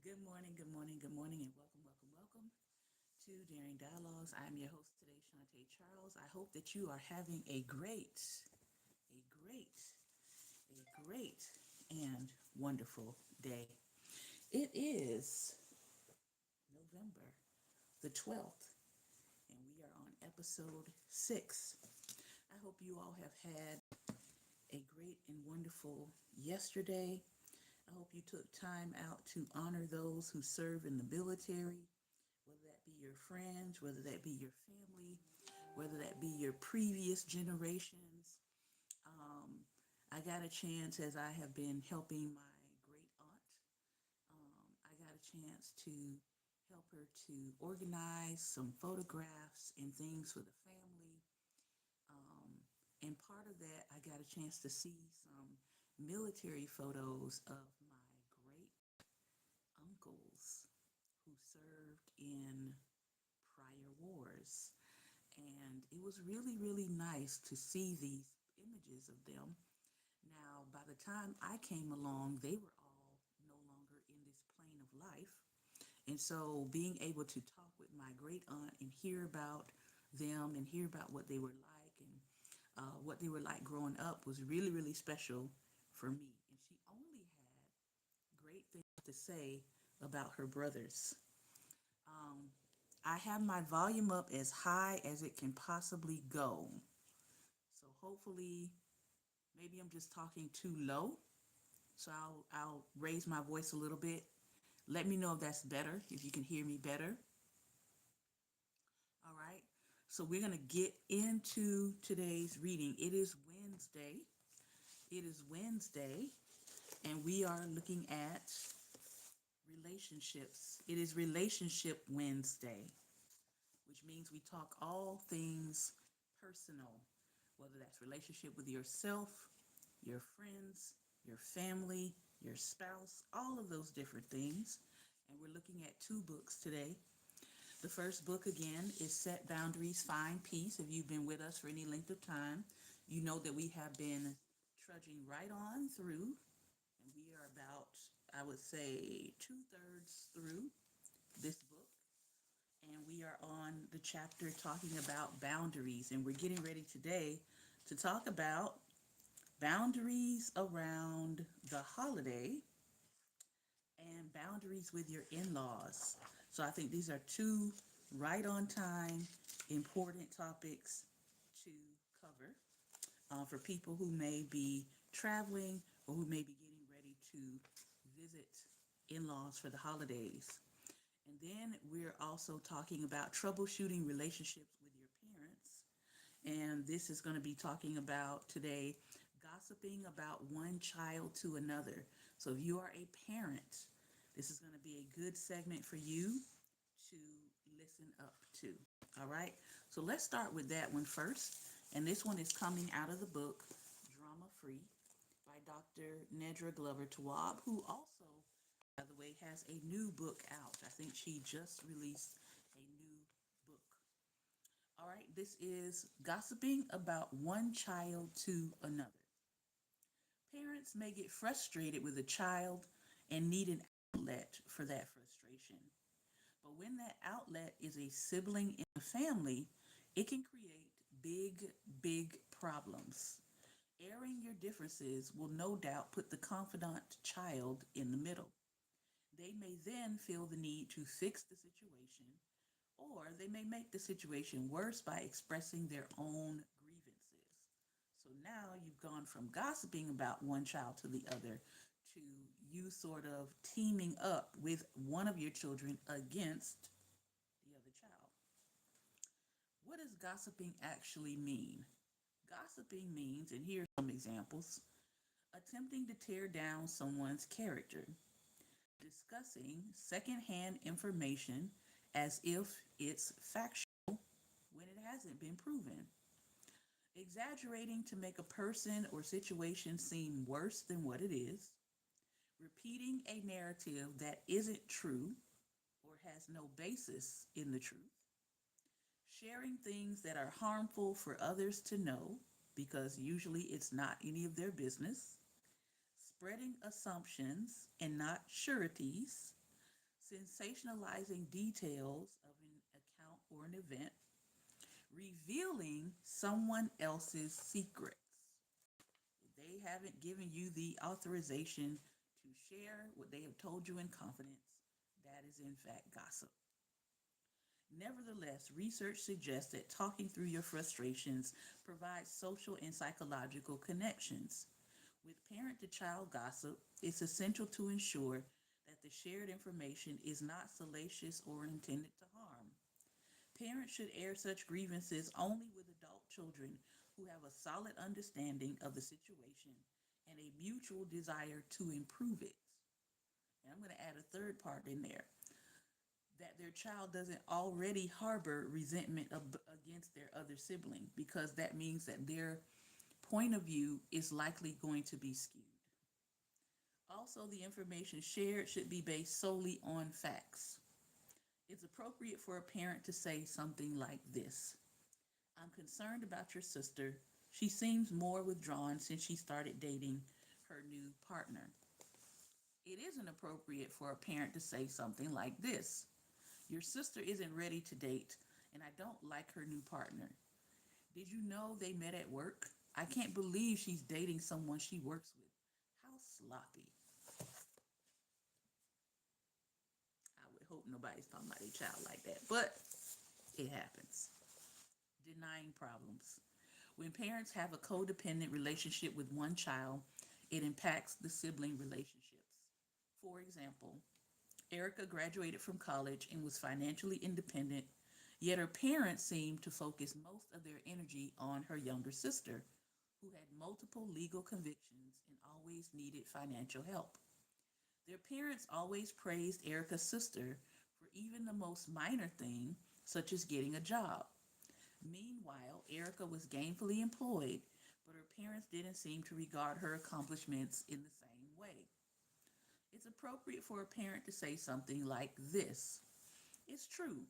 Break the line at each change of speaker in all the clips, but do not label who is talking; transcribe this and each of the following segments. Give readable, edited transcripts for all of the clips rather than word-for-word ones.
Good morning, good morning, good morning, and welcome to Daring Dialogues. I'm your host today, Shantae Charles. I hope that you are having a great, a great, and wonderful day. It is November the 12th, and we are on episode 6. I hope you all have had a great and wonderful yesterday. I hope you took time out to honor those who serve in the military, whether that be your friends, whether that be your family, whether that be your previous generations. Um, I got a chance as I have been helping my great aunt. I got a chance to help her to organize some photographs and things for the family. Um, and part of that, I got a chance to see some military photos of my great uncles who served in prior wars. And it was really, really nice to see these images of them. Now, by the time I came along, they were all no longer in this plane of life. And so being able to talk with my great aunt and hear about them and hear about what they were like and what they were like growing up was really, really special for me. And she only had great things to say about her brothers. Um, I have my volume up as high as it can possibly go. So hopefully, maybe I'm just talking too low. So I'll raise my voice a little bit. Let me know if that's better, if you can hear me better. All right. So we're going to get into today's reading. It is Wednesday. It is Wednesday, and we are looking at relationships. It is Relationship Wednesday, which means we talk all things personal, whether that's relationship with yourself, your friends, your family, your spouse, all of those different things. And we're looking at two books today. The first book, again, is Set Boundaries, Find Peace. If you've been with us for any length of time, you know that we have been trudging right on through, and we are about, I would say, two-thirds through this book. And we are on the chapter talking about boundaries. And we're getting ready today to talk about boundaries around the holiday and boundaries with your in-laws. So I think these are two right on time, important topics to cover for people who may be traveling or who may be getting ready to visit in-laws for the holidays. And then we're also talking about troubleshooting relationships with your parents. And this is going to be talking about today gossiping about one child to another. So if you are a parent, this is going to be a good segment for you to listen up to. All right. So let's start with that one first. And this one is coming out of the book Drama Free by Dr. Nedra Glover Tawwab, who also, by the way, has a new book out. I think she just released a new book. All right, this is Gossiping About One Child to Another. Parents may get frustrated with a child and need an outlet for that frustration. But when that outlet is a sibling in the family, it can create big, big problems. Airing your differences will no doubt put the confidant child in the middle. They may then feel the need to fix the situation, or they may make the situation worse by expressing their own grievances. So now you've gone from gossiping about one child to the other to you sort of teaming up with one of your children against the other child. What does gossiping actually mean? Gossiping means, and here are some examples: attempting to tear down someone's character, discussing secondhand information as if it's factual when it hasn't been proven, exaggerating to make a person or situation seem worse than what it is, repeating a narrative that isn't true or has no basis in the truth, sharing things that are harmful for others to know because usually it's not any of their business, spreading assumptions and not sureties, sensationalizing details of an account or an event, revealing someone else's secrets. If they haven't given you the authorization to share what they have told you in confidence, that is in fact gossip. Nevertheless, research suggests that talking through your frustrations provides social and psychological connections. With parent to child gossip, it's essential to ensure that the shared information is not salacious or intended to harm. Parents should air such grievances only with adult children who have a solid understanding of the situation and a mutual desire to improve it. And I'm going to add a third part in there, that their child doesn't already harbor resentment against their other sibling, because that means that their point of view is likely going to be skewed. Also, the information shared should be based solely on facts. It's appropriate for a parent to say something like this: I'm concerned about your sister. She seems more withdrawn since she started dating her new partner. It isn't appropriate for a parent to say something like this: Your sister isn't ready to date, and I don't like her new partner. Did you know they met at work? I can't believe she's dating someone she works with. How sloppy. I would hope nobody's talking about a child like that, but it happens. Denying problems. When parents have a codependent relationship with one child, it impacts the sibling relationships. For example, Erica graduated from college and was financially independent, yet her parents seemed to focus most of their energy on her younger sister, who had multiple legal convictions and always needed financial help. Their parents always praised Erica's sister for even the most minor thing, such as getting a job. Meanwhile, Erica was gainfully employed, but her parents didn't seem to regard her accomplishments in the same way. It's appropriate for a parent to say something like this: It's true,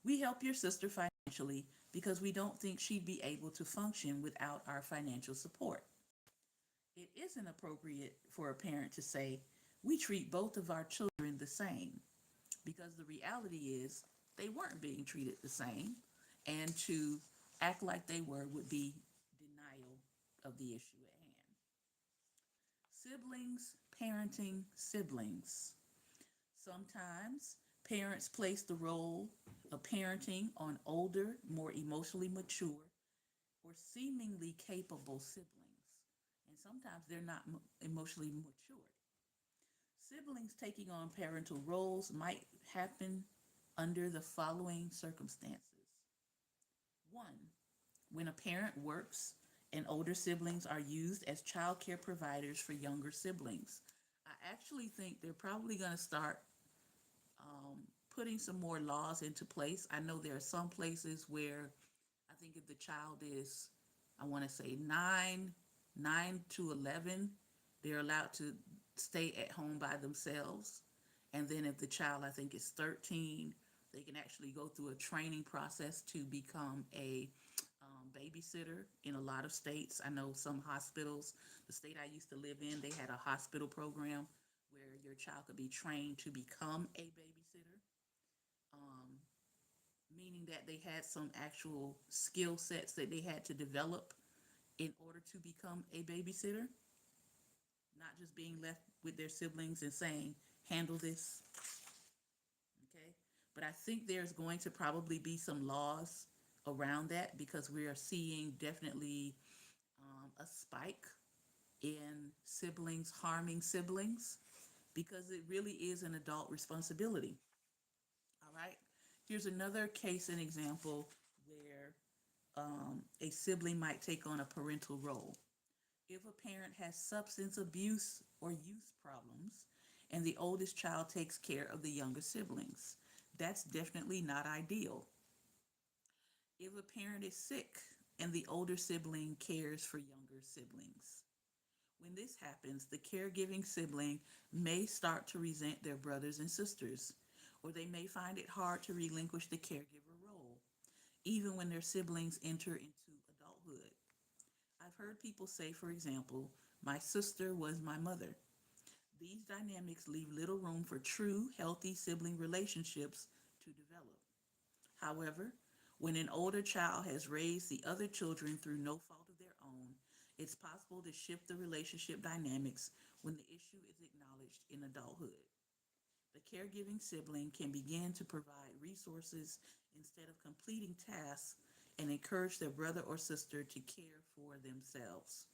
we help your sister financially because we don't think she'd be able to function without our financial support. It isn't appropriate for a parent to say, We treat both of our children the same, because the reality is they weren't being treated the same, and to act like they were would be denial of the issue at hand. Siblings, parenting siblings. Sometimes parents place the role of parenting on older, more emotionally mature, or seemingly capable siblings. And sometimes they're not emotionally mature. Siblings taking on parental roles might happen under the following circumstances. One, when a parent works and older siblings are used as child care providers for younger siblings. I actually think they're probably going to start putting some more laws into place. I know there are some places where I think if the child is, I want to say 9 to 11, they're allowed to stay at home by themselves. And then if the child, I think, is 13, they can actually go through a training process to become a babysitter in a lot of states. I know some hospitals, the state I used to live in, they had a hospital program where your child could be trained to become a babysitter, um, meaning that they had some actual skill sets that they had to develop in order to become a babysitter, not just being left with their siblings and saying, handle this. Okay. But I think there's going to probably be some laws around that, because we are seeing definitely a spike in siblings harming siblings, because it really is an adult responsibility. All right. Here's another case and example where a sibling might take on a parental role. If a parent has substance abuse or youth problems and the oldest child takes care of the younger siblings, that's definitely not ideal. If a parent is sick and the older sibling cares for younger siblings, when this happens, the caregiving sibling may start to resent their brothers and sisters, or they may find it hard to relinquish the caregiver role, even when their siblings enter into adulthood. I've heard people say, for example, my sister was my mother. These dynamics leave little room for true, healthy sibling relationships to develop. However, when an older child has raised the other children through no fault of their own, it's possible to shift the relationship dynamics when the issue is acknowledged in adulthood. The caregiving sibling can begin to provide resources instead of completing tasks and encourage their brother or sister to care for themselves.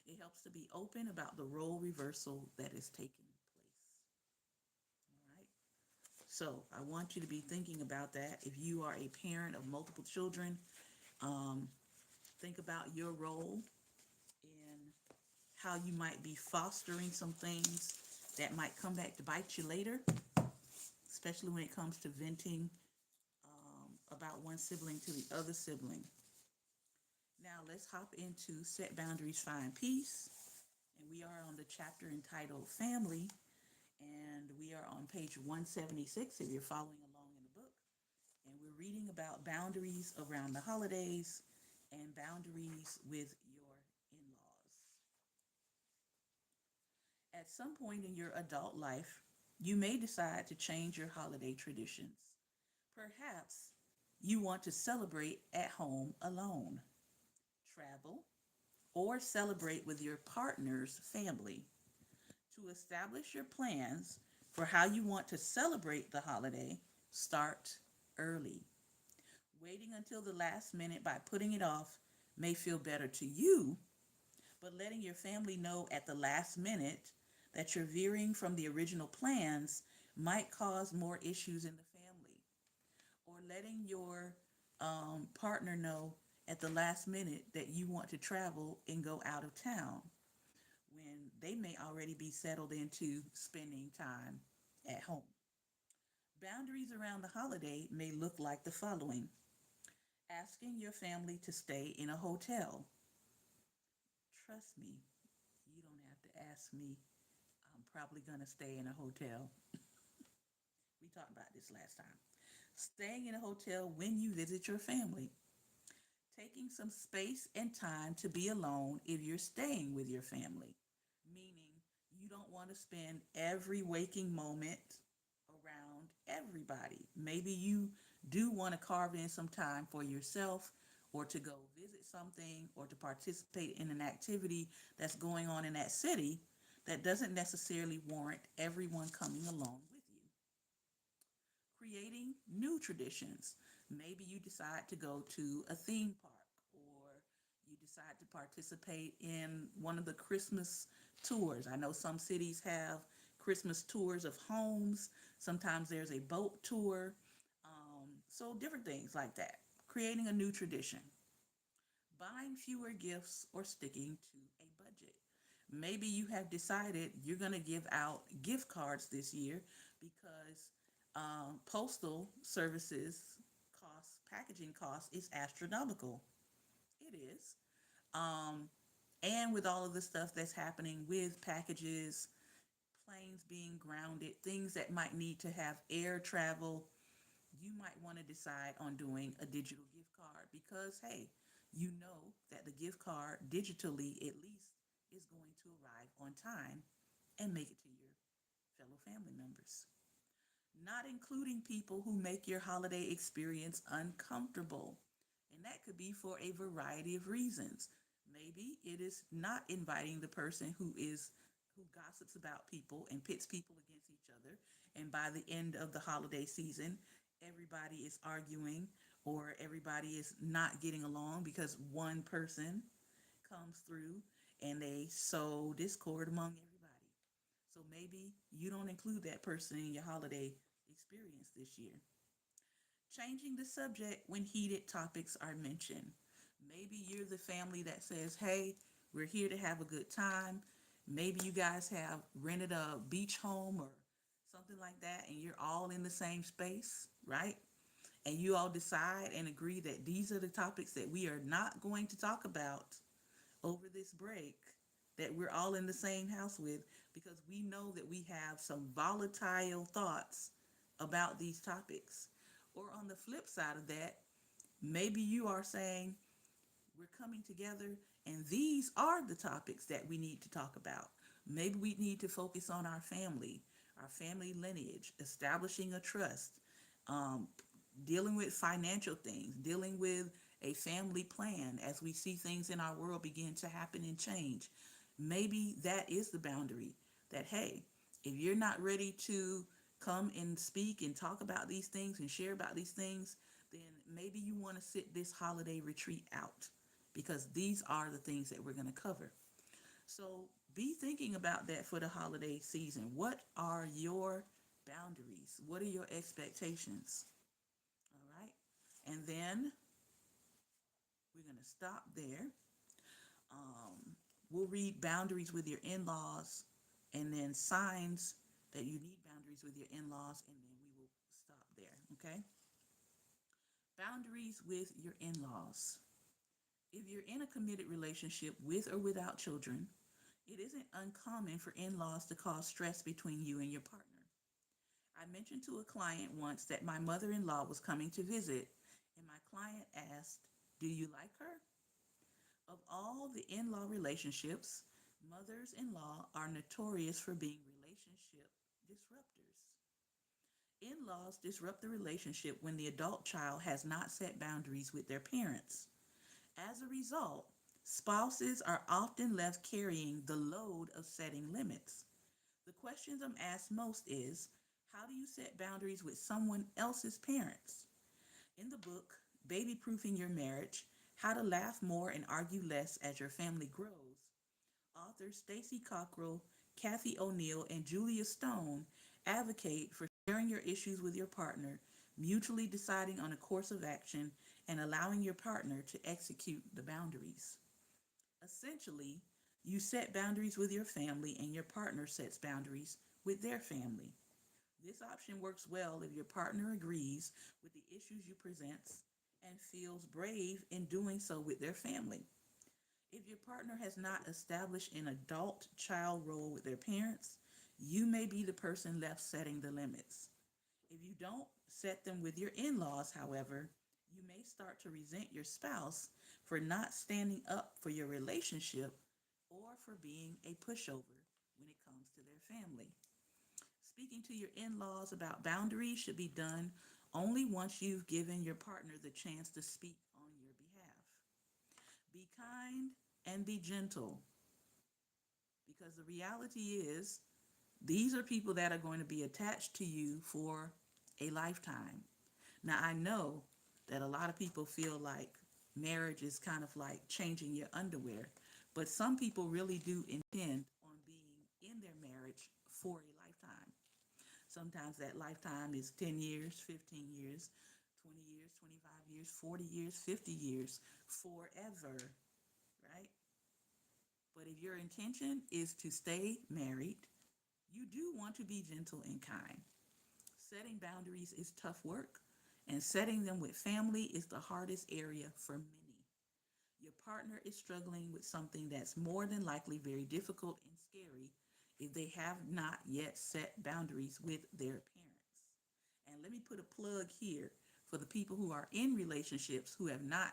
It helps to be open about the role reversal that is taking place. All right. So I want you to be thinking about that. If you are a parent of multiple children, um, think about your role in how you might be fostering some things that might come back to bite you later, especially when it comes to venting about one sibling to the other sibling. Now let's hop into Set Boundaries, Find Peace. And we are on the chapter entitled Family. And we are on page 176 if you're following along in the book. And we're reading about boundaries around the holidays and boundaries with your in laws. At some point in your adult life, you may decide to change your holiday traditions. Perhaps you want to celebrate at home alone, travel, or celebrate with your partner's family. To establish your plans for how you want to celebrate the holiday, start early. Waiting until the last minute by putting it off may feel better to you, but letting your family know at the last minute that you're veering from the original plans might cause more issues in the family. Or letting your partner know at the last minute that you want to travel and go out of town when they may already be settled into spending time at home. Boundaries around the holiday may look like the following: asking your family to stay in a hotel. Trust me, you don't have to ask me. I'm probably going to stay in a hotel. We talked about this last time. Staying in a hotel when you visit your family. Taking some space and time to be alone if you're staying with your family, meaning you don't want to spend every waking moment around everybody. Maybe you do want to carve in some time for yourself or to go visit something or to participate in an activity that's going on in that city that doesn't necessarily warrant everyone coming along with you. Creating new traditions. Maybe you decide to go to a theme park or you decide to participate in one of the Christmas tours. I know some cities have Christmas tours of homes. Sometimes there's a boat tour. So different things like that. Creating a new tradition. Buying fewer gifts or sticking to a budget. Maybe you have decided you're going to give out gift cards this year because postal services packaging costs is astronomical. It is. Um, and with all of the stuff that's happening with packages, planes being grounded, things that might need to have air travel, you might want to decide on doing a digital gift card because, hey, you know that the gift card digitally at least is going to arrive on time and make it to your fellow family members. Not including people who make your holiday experience uncomfortable. And that could be for a variety of reasons. Maybe it is not inviting the person who gossips about people and pits people against each other. And by the end of the holiday season, everybody is arguing or everybody is not getting along because one person comes through and they sow discord among everybody. So maybe you don't include that person in your holiday experience this year. Changing the subject when heated topics are mentioned. Maybe you're the family that says, hey, we're here to have a good time. Maybe you guys have rented a beach home or something like that, and you're all in the same space, right? And you all decide and agree that these are the topics that we are not going to talk about over this break, that we're all in the same house with, because we know that we have some volatile thoughts about these topics. Or on the flip side of that, maybe you are saying, we're coming together and these are the topics that we need to talk about. Maybe we need to focus on our family lineage, establishing a trust, um, dealing with financial things, dealing with a family plan as we see things in our world begin to happen and change. Maybe that is the boundary that, hey, if you're not ready to come and speak and talk about these things and share about these things, then maybe you want to sit this holiday retreat out because these are the things that we're going to cover. So be thinking about that for the holiday season. What are your boundaries? What are your expectations? All right. And then we're going to stop there. Um, we'll read boundaries with your in laws and then signs that you need boundaries with your in laws, and then we will stop there. Okay. Boundaries with your in laws. If you're in a committed relationship with or without children, it isn't uncommon for in laws to cause stress between you and your partner. I mentioned to a client once that my mother in law was coming to visit, and my client asked, "Do you like her?" Of all the in law relationships, mothers in law are notorious for being relationship disruptors. In laws disrupt the relationship when the adult child has not set boundaries with their parents. As a result, spouses are often left carrying the load of setting limits. The questions I'm asked most is, how do you set boundaries with someone else's parents? In the book, Baby Proofing Your Marriage: How to Laugh More and Argue Less as Your Family Grows, authors Stacy Cockrell, Kathy O'Neill, and Julia Stone advocate for sharing your issues with your partner, mutually deciding on a course of action, and allowing your partner to execute the boundaries. Essentially, you set boundaries with your family, and your partner sets boundaries with their family. This option works well if your partner agrees with the issues you present and feels brave in doing so with their family. If your partner has not established an adult child role with their parents, you may be the person left setting the limits. If you don't set them with your in laws, however, you may start to resent your spouse for not standing up for your relationship or for being a pushover when it comes to their family. Speaking to your in laws about boundaries should be done only once you've given your partner the chance to speak on your behalf. Be kind and be gentle, because the reality is these are people that are going to be attached to you for a lifetime. Now, I know that a lot of people feel like marriage is kind of like changing your underwear, but some people really do intend on being in their marriage for a lifetime. Sometimes that lifetime is 10 years, 15 years, 20 years, 25 years, 40 years, 50 years, forever, right? But if your intention is to stay married, you do want to be gentle and kind. Setting boundaries is tough work, and setting them with family is the hardest area for many. Your partner is struggling with something that's more than likely very difficult and scary if they have not yet set boundaries with their parents. And let me put a plug here for the people who are in relationships who have not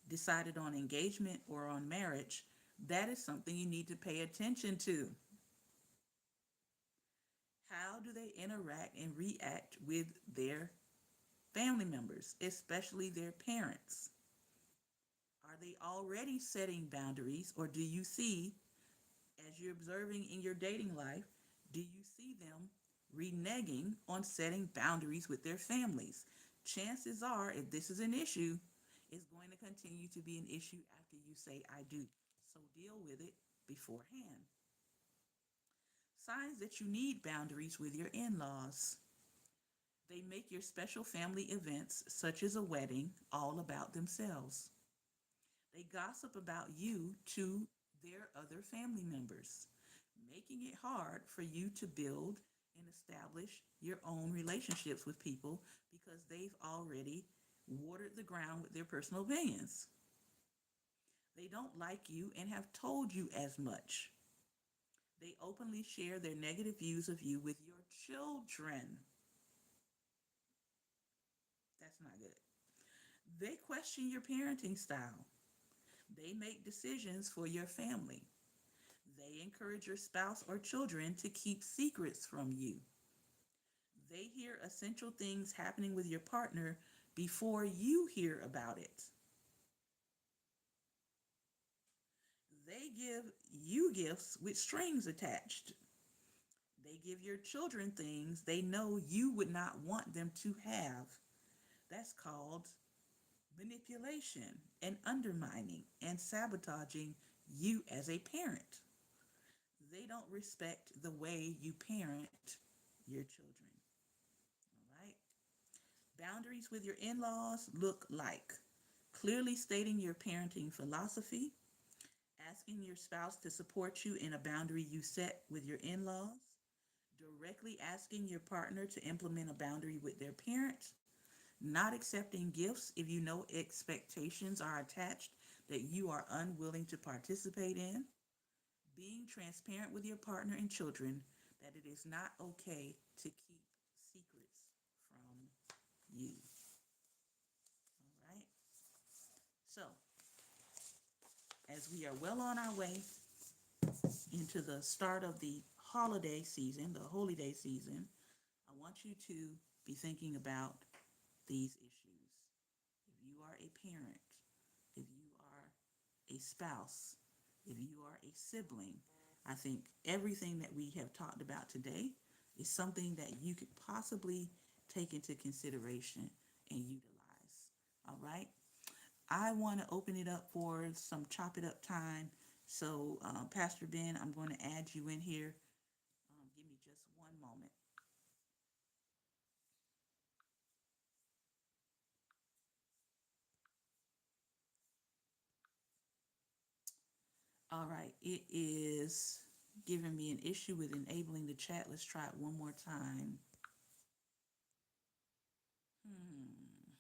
decided on engagement or on marriage. That is something you need to pay attention to. How do they interact and react with their family members, especially their parents? Are they already setting boundaries, or do you see, as you're observing in your dating life, do you see them reneging on setting boundaries with their families? Chances are, if this is an issue, it's going to continue to be an issue after you say, "I do." So deal with it beforehand. Signs that you need boundaries with your in laws. They make your special family events, such as a wedding, all about themselves. They gossip about you to their other family members, making it hard for you to build and establish your own relationships with people because they've already watered the ground with their personal opinions. They don't like you and have told you as much. They openly share their negative views of you with your children. That's not good. They question your parenting style. They make decisions for your family. may encourage your spouse or children to keep secrets from you. They hear essential things happening with your partner before you hear about it. They give you gifts with strings attached. They give your children things they know you would not want them to have. That's called manipulation and undermining and sabotaging you as a parent. They don't respect the way you parent your children. All right. Boundaries with your in laws look like clearly stating your parenting philosophy, asking your spouse to support you in a boundary you set with your in laws, directly asking your partner to implement a boundary with their parent, not accepting gifts if you know expectations are attached that you are unwilling to participate in, being transparent with your partner and children that it is not okay to keep secrets from you. All right. So, as we are well on our way into the start of the holiday season, the holy day season, I want you to be thinking about these issues. If you are a parent, if you are a spouse, if you are a sibling, I think everything that we have talked about today is something that you could possibly take into consideration and utilize. All right. I want to open it up for some chop it up time. So, Pastor Ben, I'm going to add you in here. Give me just one moment. All right. It is giving me an issue with enabling the chat. Let's try it one more time. Hmm.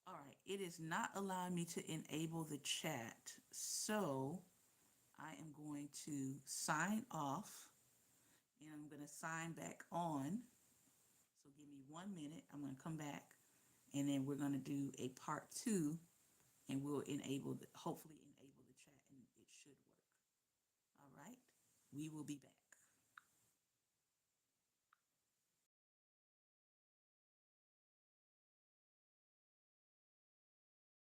All right. It is not allowing me to enable the chat. So, I am going to sign off and I'm going to sign back on. So give me 1 minute. I'm going to come back and then we're going to do a part two and we'll hopefully enable the chat and it should work. All right. We will be back.